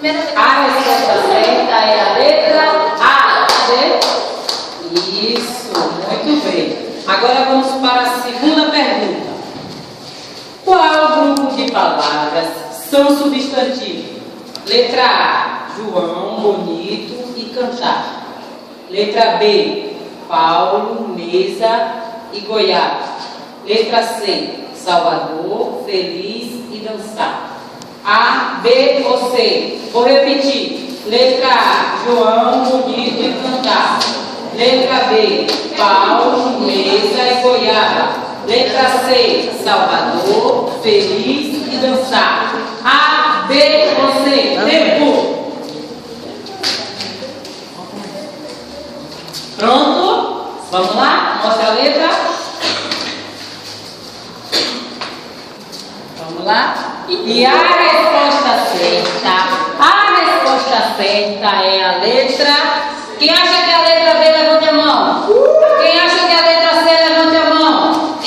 A resposta certa é a letra A. Isso, muito bem. Agora vamos para a segunda pergunta. Qual grupo de palavras são substantivos? Letra A, João, bonito e cantar. Letra B, Paulo, mesa e goiaba. Letra C, Salvador, feliz e dançar. A, B ou C? Vou repetir. Letra A, João, bonito e cantar. Letra B, Paulo, mesa e goiaba. Letra C, Salvador, feliz e dançar. A, B ou C? Tempo. Pronto? Vamos lá? Mostra a letra. Vamos lá? E a resposta certa é a letra. Quem acha que é a letra B, levante a mão. Quem acha que é a letra C, levante a mão.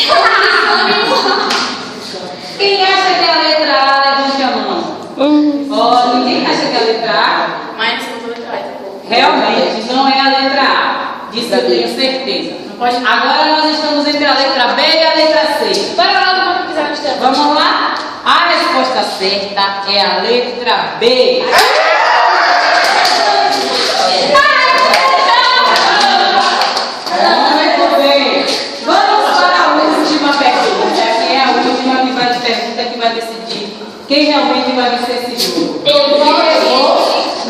Quem acha que é a letra A, levante a mão. Ó, ninguém acha que é a letra A? Mas não vou entrar. Realmente, não é a letra A. Disso eu tenho certeza. Agora nós estamos entre a letra B e a letra C. Bora lá, vamos pisar no estado. Vamos lá? A resposta certa é a letra B. Muito bem. Vamos para a última pergunta, que é a última pergunta que vai decidir quem realmente vai vencer esse jogo. Eu vou.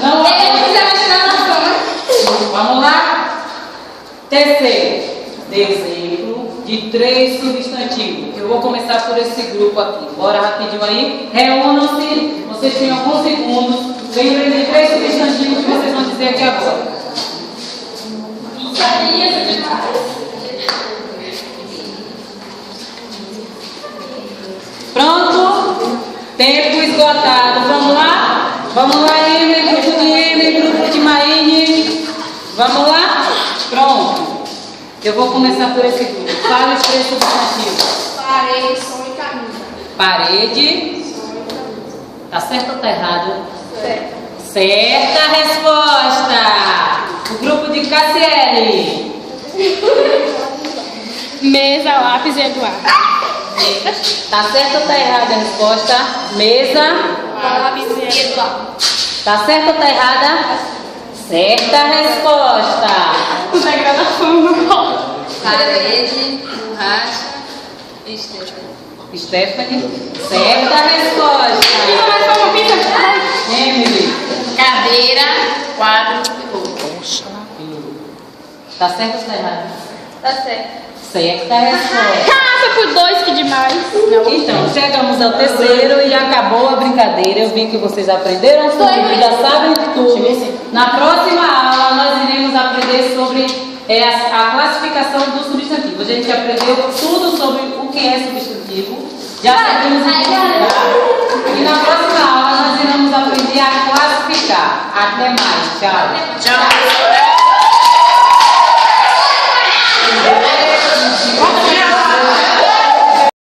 Não Eu quiser mais tirar na cama. Vamos lá? Terceiro, dê exemplo de 3 substantivos. Eu vou começar por esse grupo aqui. Bora rapidinho aí. Reúnam-se. Vocês têm alguns segundos. Lembrem de 3 substantivos que vocês vão dizer aqui agora. Pronto? Tempo esgotado. Vamos lá? Vamos lá, M, grupo de M, grupo de Maine. Vamos lá? Pronto. Eu vou começar por esse grupo. Fala os 3 substantivos. Parede, som e camisa. Parede. Som e camisa. Tá certo ou tá errado? Certo. Certa resposta. O grupo de Cassiele. Mesa, lápis e Eduardo. Tá certo ou tá errada a resposta? Mesa. Lápis e Eduardo. Tá certo ou tá errada? Certa resposta. O degradação no colo. Parede, borracha e Stephanie. Certa resposta. Emily. cadeira, quadro e roupa. Tá certo ou tá errado? Tá certo. Certa resposta. Ah, foi por 2, que demais. Então, chegamos ao terceiro e acabou a brincadeira. Eu vi que vocês aprenderam tudo, já sabem de tudo. Na próxima aula, nós iremos aprender sobre a classificação dos substantivos. A gente aprendeu tudo sobre o que é substantivo. Já sabemos identificar. E na próxima aula, nós iremos aprender a classificar. Até mais. Tchau. Tchau. Tchau.